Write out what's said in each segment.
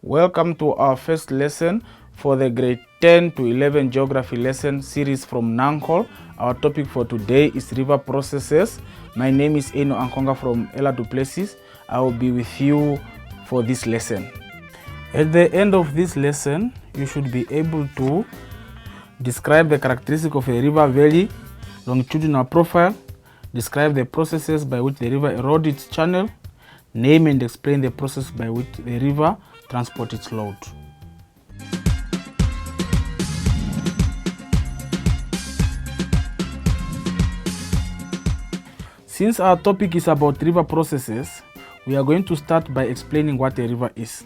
Welcome to our first lesson for the grade 10 to 11 geography lesson series from NANCOL. Our topic for today is river processes. My name is Eno Ankonga from Ella Du Plessis. I will be with you for this lesson. At the end of this lesson, you should be able to describe the characteristic of a river valley, longitudinal profile, describe the processes by which the river erodes its channel, name and explain the process by which the river transports its load. Since our topic is about river processes, we are going to start by explaining what a river is.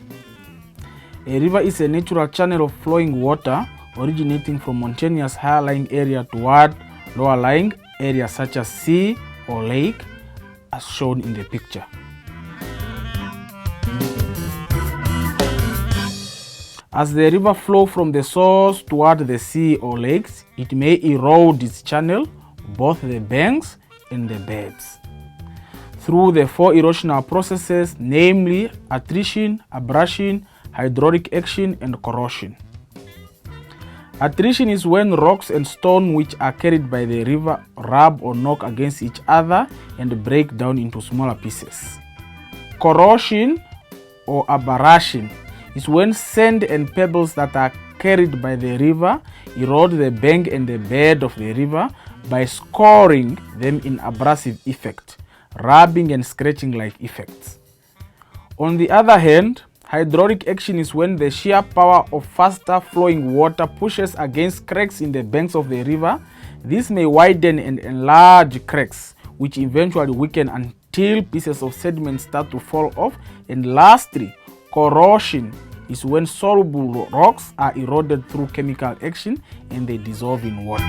A river is a natural channel of flowing water originating from mountainous higher lying area toward lower lying areas such as sea or lake, as shown in the picture. As the river flows from the source toward the sea or lakes, it may erode its channel, both the banks and the beds, through the four erosional processes, namely attrition, abrasion, hydraulic action, and corrosion. Attrition is when rocks and stone which are carried by the river rub or knock against each other and break down into smaller pieces. Corrosion or abrasion is when sand and pebbles that are carried by the river erode the bank and the bed of the river by scoring them in abrasive effect, rubbing and scratching like effects. On the other hand, hydraulic action is when the sheer power of faster flowing water pushes against cracks in the banks of the river. This may widen and enlarge cracks, which eventually weaken until pieces of sediment start to fall off. And lastly, corrosion is when soluble rocks are eroded through chemical action and they dissolve in water.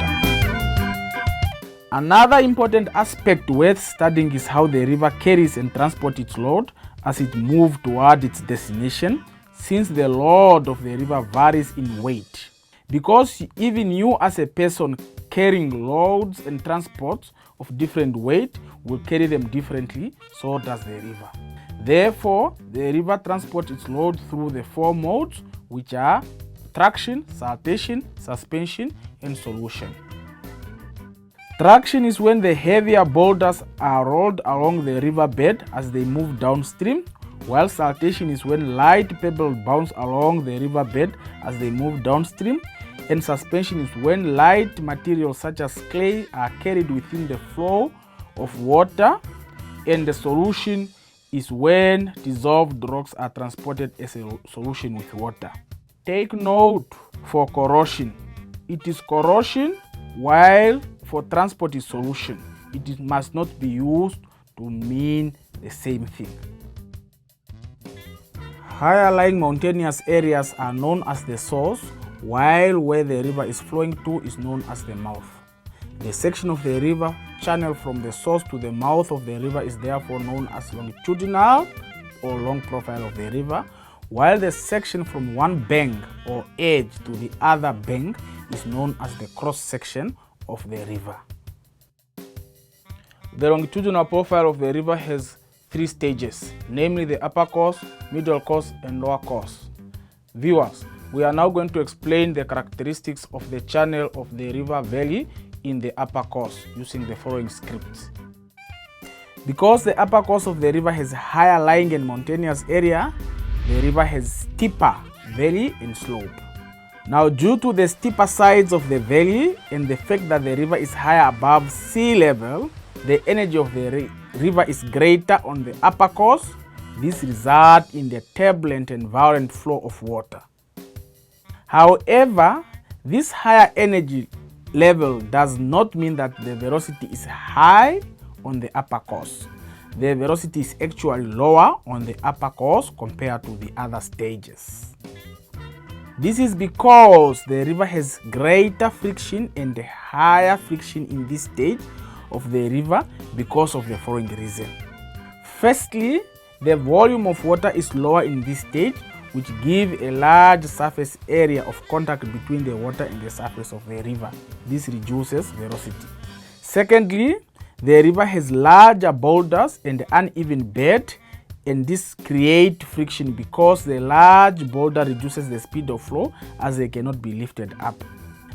Another important aspect worth studying is how the river carries and transports its load as it moves toward its destination, since the load of the river varies in weight. Because even you as a person carrying loads and transports of different weight will carry them differently, so does the river. Therefore, the river transports its load through the four modes, which are traction, saltation, suspension, and solution. Traction is when the heavier boulders are rolled along the riverbed as they move downstream, while saltation is when light pebbles bounce along the riverbed as they move downstream, and suspension is when light materials such as clay are carried within the flow of water, and the solution is when dissolved rocks are transported as a solution with water. Take note for corrosion. It is corrosion, while for transport is solution. It must not be used to mean the same thing. Higher lying mountainous areas are known as the source, while where the river is flowing to is known as the mouth. The section of the river channel from the source to the mouth of the river is therefore known as longitudinal or long profile of the river, while the section from one bank or edge to the other bank is known as the cross section of the river. The longitudinal profile of the river has three stages, namely the upper course, middle course, and lower course. Viewers, we are now going to explain the characteristics of the channel of the river valley in the upper course using the following scripts. Because the upper course of the river has higher lying and mountainous area, the river has steeper valley and slope. Now, due to the steeper sides of the valley and the fact that the river is higher above sea level, the energy of the river is greater on the upper course. This results in the turbulent and violent flow of water. However, this higher energy level does not mean that the velocity is high on the upper course. The velocity is actually lower on the upper course compared to the other stages. This is because the river has greater friction and higher friction in this stage of the river because of the following reason. Firstly, the volume of water is lower in this stage, which gives a large surface area of contact between the water and the surface of the river. This reduces velocity. Secondly, the river has larger boulders and uneven bed, and this create friction because the large boulder reduces the speed of flow as they cannot be lifted up.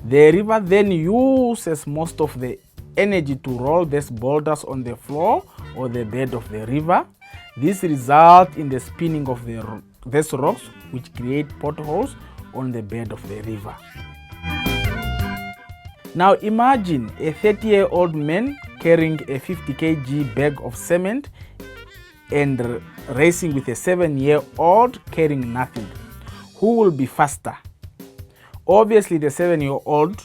The river then uses most of the energy to roll these boulders on the floor or the bed of the river. This results in the spinning of these rocks, which create potholes on the bed of the river. Now imagine a 30-year-old man carrying a 50 kg bag of cement and racing with a 7-year-old carrying nothing. Who will be faster? Obviously the 7-year-old,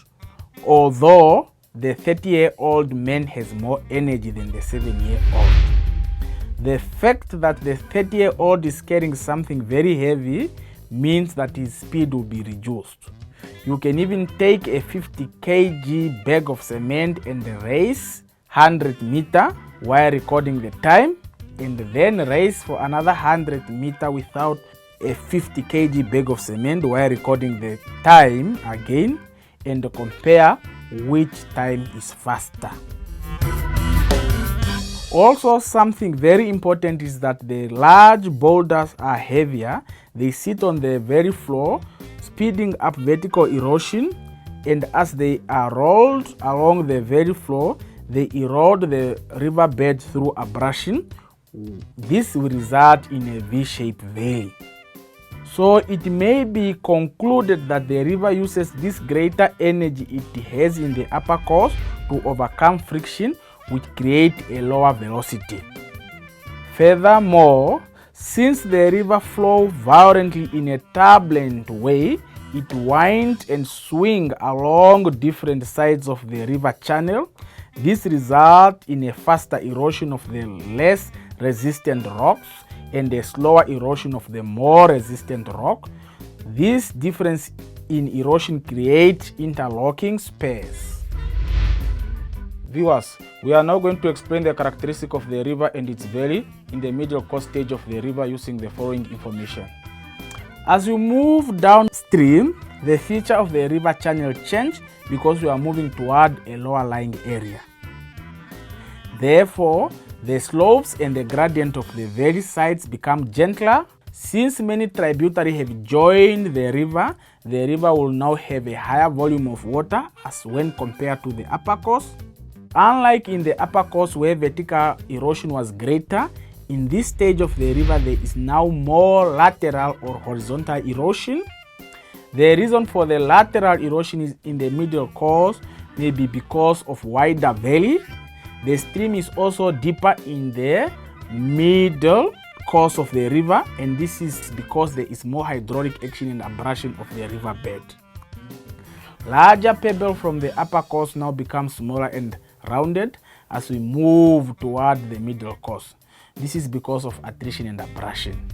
although the 30-year-old man has more energy than the 7-year-old. The fact that the 30-year-old is carrying something very heavy means that his speed will be reduced. You can even take a 50 kg bag of cement and race 100 meters while recording the time, and then race for another 100 meters without a 50 kg bag of cement while recording the time again, and compare which time is faster. Also, something very important is that the large boulders are heavier. They sit on the very floor, speeding up vertical erosion, and as they are rolled along the very floor, they erode the riverbed through abrasion. This will result in a V-shaped valley. So it may be concluded that the river uses this greater energy it has in the upper course to overcome friction, which create a lower velocity. Furthermore, since the river flows violently in a turbulent way, it winds and swings along different sides of the river channel. This results in a faster erosion of the less resistant rocks and a slower erosion of the more resistant rock. This difference in erosion creates interlocking spurs. Viewers, we are now going to explain the characteristic of the river and its valley in the middle course stage of the river using the following information. As you move downstream, the feature of the river channel changes because you are moving toward a lower lying area. Therefore, the slopes and the gradient of the valley sides become gentler. Since many tributaries have joined the river will now have a higher volume of water as when compared to the upper course. Unlike in the upper course where vertical erosion was greater, in this stage of the river there is now more lateral or horizontal erosion. The reason for the lateral erosion is in the middle course may be because of wider valley. The stream is also deeper in the middle course of the river, and this is because there is more hydraulic action and abrasion of the riverbed. Larger pebbles from the upper course now become smaller and rounded as we move toward the middle course. This is because of attrition and abrasion.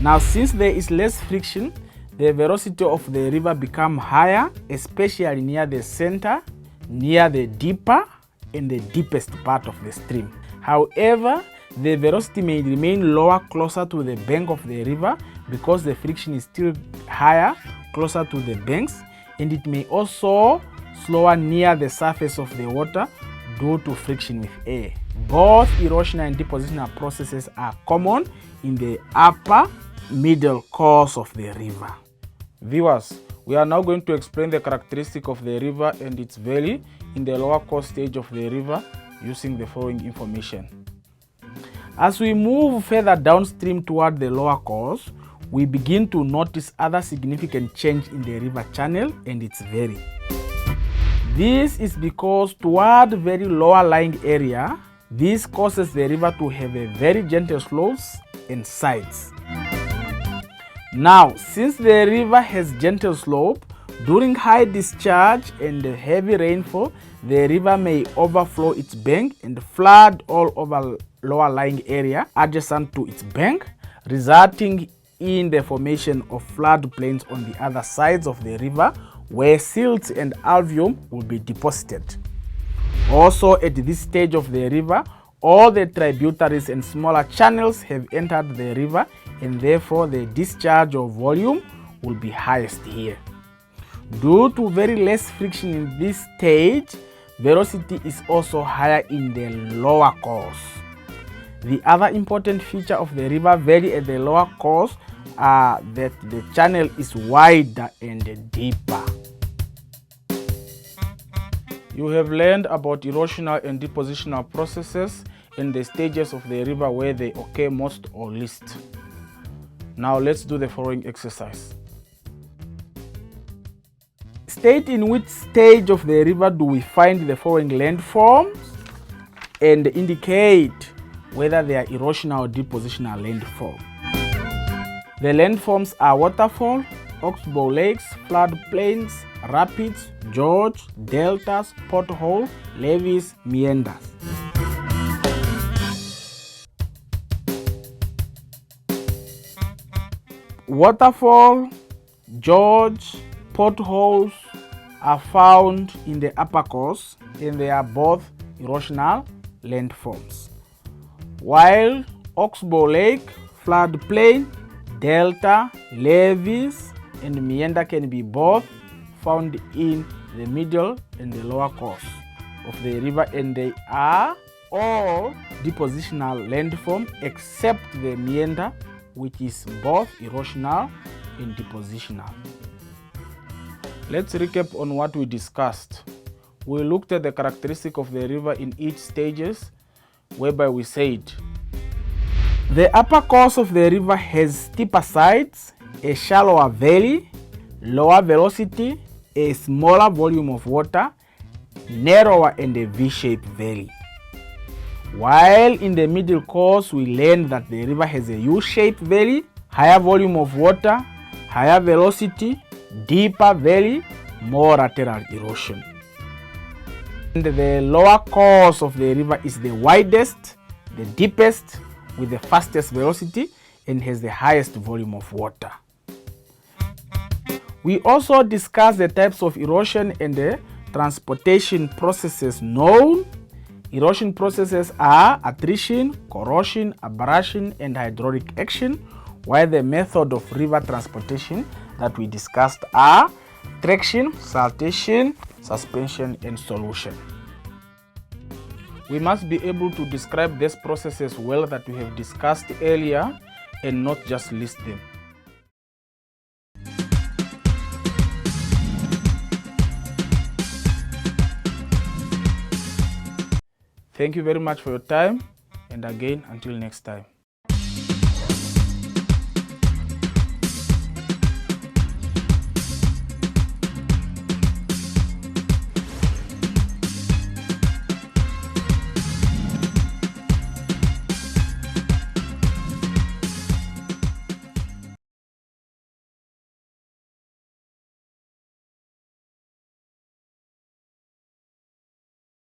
Now, since there is less friction, the velocity of the river becomes higher, especially near the center, near the deeper and the deepest part of the stream. However, the velocity may remain lower closer to the bank of the river because the friction is still higher closer to the banks, and it may also slower near the surface of the water due to friction with air. Both erosional and depositional processes are common in the upper middle course of the river. Viewers, we are now going to explain the characteristic of the river and its valley in the lower course stage of the river using the following information. As we move further downstream toward the lower course, we begin to notice other significant change in the river channel and its valley. This is because toward very lower lying area, this causes the river to have a very gentle slopes and sides. Now, since the river has gentle slope, during high discharge and heavy rainfall, the river may overflow its bank and flood all over lower lying area adjacent to its bank, resulting in the formation of floodplains on the other sides of the river where silts and alluvium will be deposited. Also, at this stage of the river, all the tributaries and smaller channels have entered the river, and therefore the discharge of volume will be highest here. Due to very less friction in this stage, velocity is also higher in the lower course. The other important feature of the river valley at the lower course are that the channel is wider and deeper. You have learned about erosional and depositional processes and the stages of the river where they occur most or least. Now let's do the following exercise. State in which stage of the river do we find the following landforms and indicate whether they are erosional or depositional landform. The landforms are waterfall, oxbow lakes, floodplains, rapids, gorge, deltas, pothole, levees, meanders. Waterfall, gorge, potholes are found in the upper course and they are both erosional landforms. While oxbow lake, floodplain, delta, levees, and meander can be both found in the middle and the lower course of the river, and they are all depositional landform except the meander, which is both erosional and depositional. Let's recap on what we discussed. We looked at the characteristic of the river in each stages, whereby we said the upper course of the river has steeper sides, a shallower valley, lower velocity, a smaller volume of water, narrower and a V-shaped valley. While in the middle course we learned that the river has a U-shaped valley, higher volume of water, higher velocity, deeper valley, more lateral erosion. And the lower course of the river is the widest, the deepest, with the fastest velocity and has the highest volume of water. We also discussed the types of erosion and the transportation processes known. Erosion processes are attrition, corrosion, abrasion, and hydraulic action, while the method of river transportation that we discussed are traction, saltation, suspension, and solution. We must be able to describe these processes well that we have discussed earlier and not just list them. Thank you very much for your time, and again, until next time.